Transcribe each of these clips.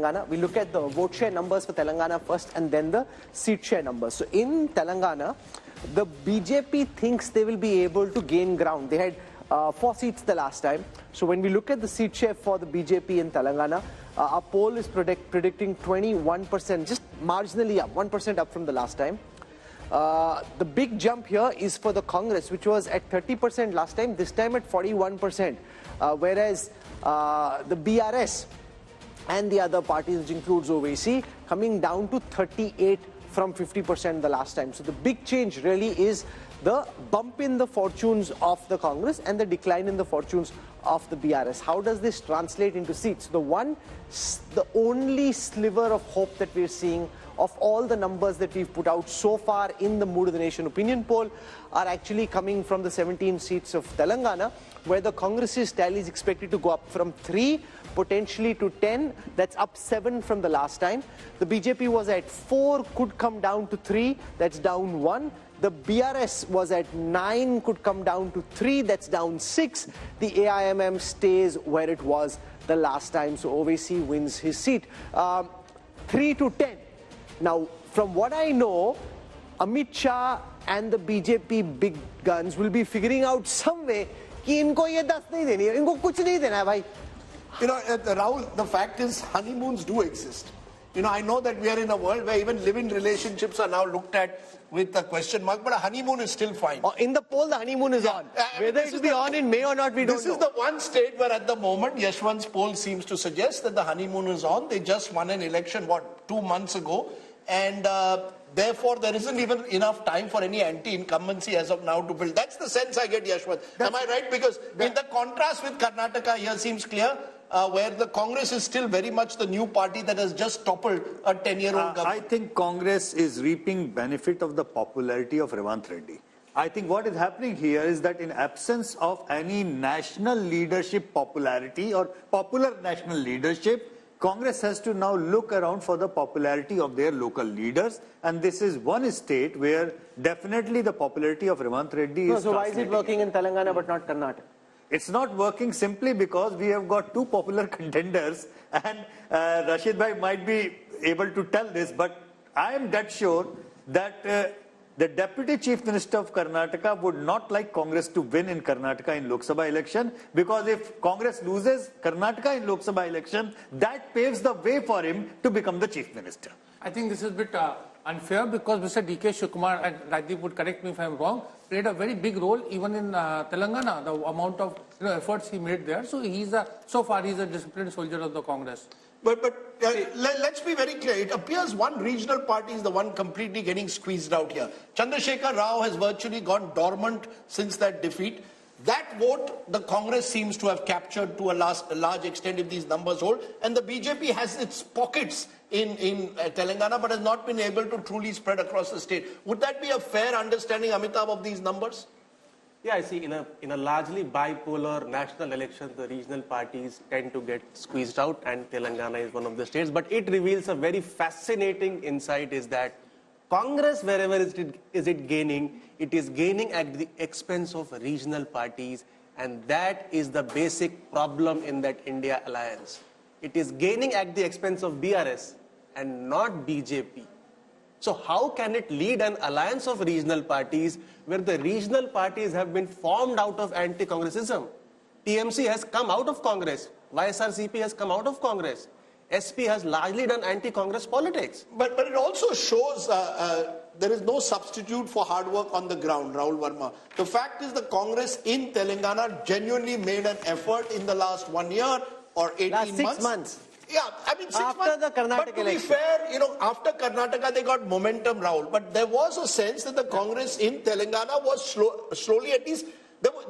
Telangana. We look at the vote share numbers for Telangana first and then the seat share numbers. So in Telangana, the BJP thinks they will be able to gain ground. They had 4 seats the last time. So when we look at the seat share for the BJP in Telangana, our poll is predicting 21%, just marginally up, 1% up from the last time. The big jump here is for the Congress, which was at 30% last time, this time at 41%. Whereas the BRS and the other parties, which includes OVC, coming down to 38 from 50% the last time. So the big change really is the bump in the fortunes of the Congress and the decline in the fortunes of the BRS. How does this translate into seats? The only sliver of hope that we're seeing of all the numbers that we've put out so far in the Mood of the Nation opinion poll are actually coming from the 17 seats of Telangana, where the Congress's tally is expected to go up from 3 potentially to 10. That's up 7 from the last time. The BJP was at 4, could come down to 3. That's down 1. The BRS was at 9, could come down to 3. That's down 6. The AIMM stays where it was the last time. So OVC wins his seat. 3 to 10. Now, from what I know, Amit Shah and the BJP big guns will be figuring out some way कि इनको ये 10 नहीं देनी है, इनको कुछ नहीं देना है भाई. You know, Rahul, the fact is honeymoons do exist. You know, I know that we are in a world where even living relationships are now looked at with a question mark, but a honeymoon is still fine. In the poll, the honeymoon is on. Whether it will be on in May or not, we don't know. This is the one state where at the moment, Yashwant's poll seems to suggest that the honeymoon is on. They just won an election, 2 months ago? And therefore, there isn't even enough time for any anti-incumbency as of now to build. That's the sense I get, Yashwant. Am I right? Because in the contrast with Karnataka here seems clear, where the Congress is still very much the new party that has just toppled a 10-year-old government. I think Congress is reaping benefit of the popularity of Revanth Reddy. I think what is happening here is that in absence of any national leadership popularity or popular national leadership, Congress has to now look around for the popularity of their local leaders, and this is one state where definitely the popularity of Revanth Reddy is. So why is it working in Telangana but not Karnataka? It's not working simply because we have got 2 popular contenders, and Rashid Bhai might be able to tell this, but I am dead sure that the Deputy Chief Minister of Karnataka would not like Congress to win in Karnataka in Lok Sabha election, because if Congress loses Karnataka in Lok Sabha election, that paves the way for him to become the Chief Minister. I think this is a bit unfair, because Mr. D.K. Shivkumar, and Rajdeep would correct me if I am wrong, played a very big role even in Telangana, the amount of efforts he made there. So so far he's a disciplined soldier of the Congress. But let's be very clear. It appears one regional party is the one completely getting squeezed out here. Chandrasekhar Rao has virtually gone dormant since that defeat. That vote, the Congress seems to have captured to a large extent if these numbers hold. And the BJP has its pockets in Telangana, but has not been able to truly spread across the state. Would that be a fair understanding, Amitabh, of these numbers? Yeah, I see. In a largely bipolar national election, the regional parties tend to get squeezed out, and Telangana is one of the states. But it reveals a very fascinating insight: is that Congress, wherever is it gaining, it is gaining at the expense of regional parties, and that is the basic problem in that India alliance. It is gaining at the expense of BRS and not BJP. So how can it lead an alliance of regional parties where the regional parties have been formed out of anti-Congressism? TMC has come out of Congress. YSRCP has come out of Congress. SP has largely done anti-Congress politics. But it also shows there is no substitute for hard work on the ground, Rahul Verma. The fact is the Congress in Telangana genuinely made an effort in the last 1 year or 18 last 6 months. Yeah, I mean 6 months. After the Karnataka but to be fair, after Karnataka they got momentum, Rahul. But there was a sense that the Congress in Telangana was slowly, at least,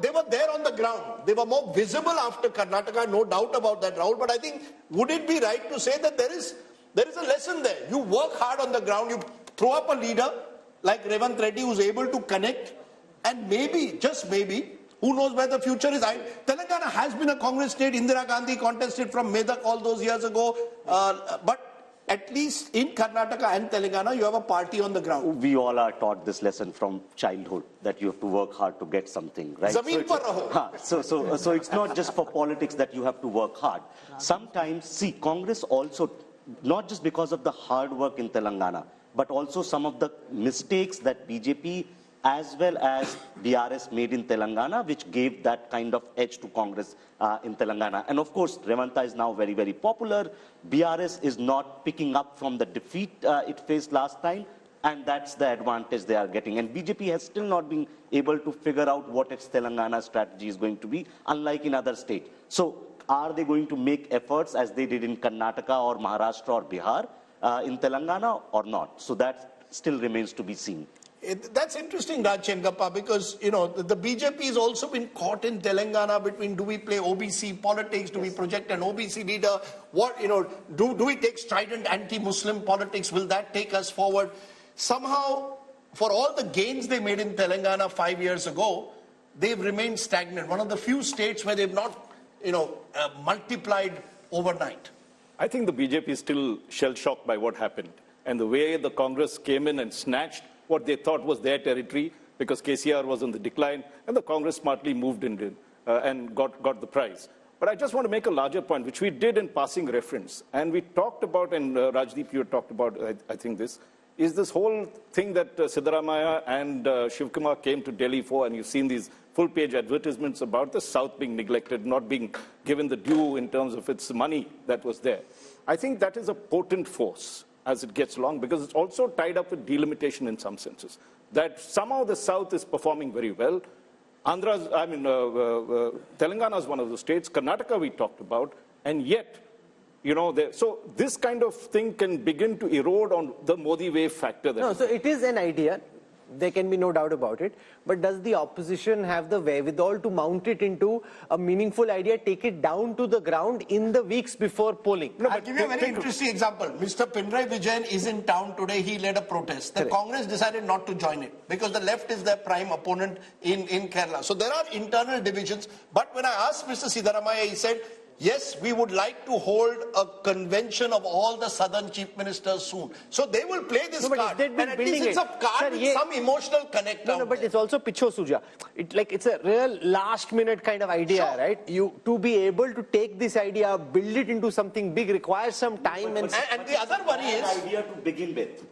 they were there on the ground. They were more visible after Karnataka, no doubt about that, Rahul. But I think, would it be right to say that there is a lesson there? You work hard on the ground, you throw up a leader like Revanth Reddy who's able to connect, and maybe, just maybe, who knows where the future is? Telangana has been a Congress state. Indira Gandhi contested from Medak all those years ago. But at least in Karnataka and Telangana, you have a party on the ground. We all are taught this lesson from childhood, that you have to work hard to get something, right? Zameen par raho. So it's not just for politics that you have to work hard. Sometimes, see, Congress also not just because of the hard work in Telangana, but also some of the mistakes that BJP as well as BRS made in Telangana, which gave that kind of edge to Congress in Telangana. And of course, Revanta is now very, very popular. BRS is not picking up from the defeat it faced last time, and that's the advantage they are getting. And BJP has still not been able to figure out what its Telangana strategy is going to be, unlike in other states. So are they going to make efforts as they did in Karnataka or Maharashtra or Bihar in Telangana or not? So that still remains to be seen. That's interesting, Raj Chengappa, because, you know, the BJP has also been caught in Telangana between do we play OBC politics, do we project an OBC leader, what, you know, do we take strident anti-Muslim politics, will that take us forward? Somehow, for all the gains they made in Telangana 5 years ago, they've remained stagnant. One of the few states where they've not, you know, multiplied overnight. I think the BJP is still shell-shocked by what happened. And the way the Congress came in and snatched what they thought was their territory, because KCR was on the decline, and the Congress smartly moved in and got the prize. But I just want to make a larger point, which we did in passing reference. And we talked about, and Rajdeep, you talked about, I think this, is this whole thing that Siddaramaiah and Shivkumar came to Delhi for, and you've seen these full-page advertisements about the South being neglected, not being given the due in terms of its money that was there. I think that is a potent force as it gets along, because it's also tied up with delimitation in some senses. That somehow the South is performing very well. Telangana is one of the states. Karnataka we talked about, and yet, you know, so this kind of thing can begin to erode on the Modi wave factor. No, so it is an idea. There can be no doubt about it. But does the opposition have the wherewithal to mount it into a meaningful idea, take it down to the ground in the weeks before polling? No, I'll give you a very interesting example. Mr. Pinarayi Vijayan is in town today. He led a protest. The Congress decided not to join it because the left is their prime opponent in Kerala. So there are internal divisions. But when I asked Mr. Siddaramaiah, he said, yes, we would like to hold a convention of all the southern chief ministers soon. So they will play this card. And at least it's a card with some emotional connect. No, but it's also Picho Suja. It's a real last minute kind of idea, right? To be able to take this idea, build it into something big requires some time. And the other worry is... The idea to begin with,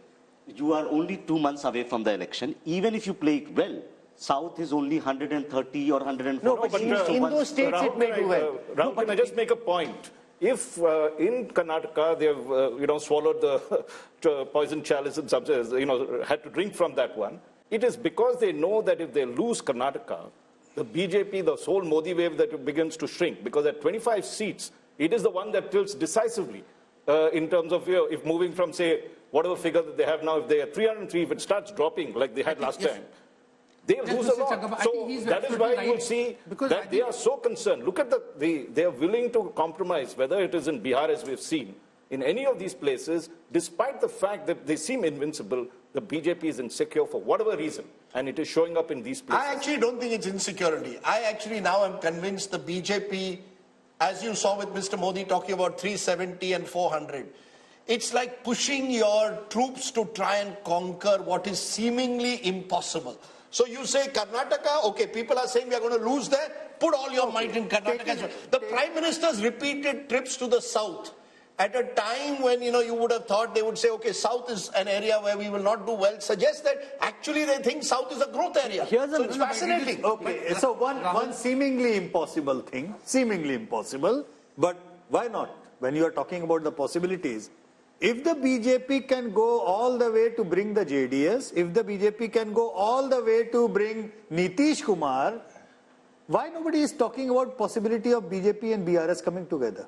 you are only 2 months away from the election. Even if you play it well, South is only 130 or 140. No, but in those states it may do well. Rahul, can I just make a point? If in Karnataka they've swallowed the poison chalice and had to drink from that one, it is because they know that if they lose Karnataka, the BJP, the whole Modi wave that begins to shrink, because at 25 seats, it is the one that tilts decisively in terms of if moving from, say, whatever figure that they have now, if they are 303, if it starts dropping like they had last time, they lose a lot. So that is why you will see that they are so concerned. Look at they are willing to compromise, whether it is in Bihar, as we've seen, in any of these places, despite the fact that they seem invincible. The BJP is insecure for whatever reason, and it is showing up in these places. I actually don't think it's insecurity. I actually now am convinced the BJP, as you saw with Mr. Modi talking about 370 and 400, it's like pushing your troops to try and conquer what is seemingly impossible. So you say Karnataka, okay, people are saying we are going to lose there, put all your might in Karnataka. The Prime Minister's repeated trips to the South at a time when, you would have thought they would say, okay, South is an area where we will not do well, suggests that actually they think South is a growth area. So it's fascinating. Okay, so one seemingly impossible thing, but why not? When you are talking about the possibilities, if the BJP can go all the way to bring the JDS, if the BJP can go all the way to bring Nitish Kumar, why nobody is talking about possibility of BJP and BRS coming together?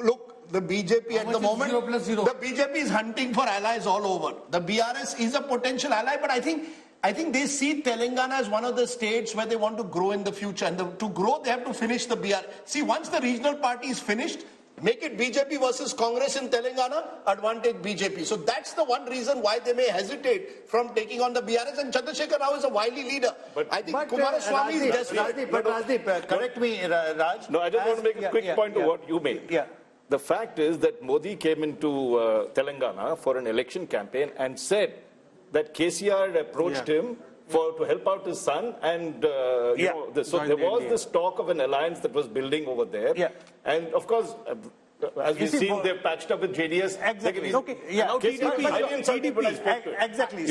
Look, the BJP at the moment, the BJP is hunting for allies all over. The BRS is a potential ally, but I think they see Telangana as one of the states where they want to grow in the future. And to grow, they have to finish the BRS. See, once the regional party is finished, make it BJP versus Congress in Telangana, advantage BJP. So that's the one reason why they may hesitate from taking on the BRS. And Chandrasekhar Rao is a wily leader. I think Kumaraswamy is desperate. Rajdeep, correct me, Raj. No, I just want to make a quick point to what you made. Yeah. The fact is that Modi came into Telangana for an election campaign and said that KCR approached him to help out his son, and so there was this talk of an alliance that was building over there. And of course, As we've see, seen, they've patched up with JDS. Exactly. Okay. Yeah. Now, TDP, Exactly.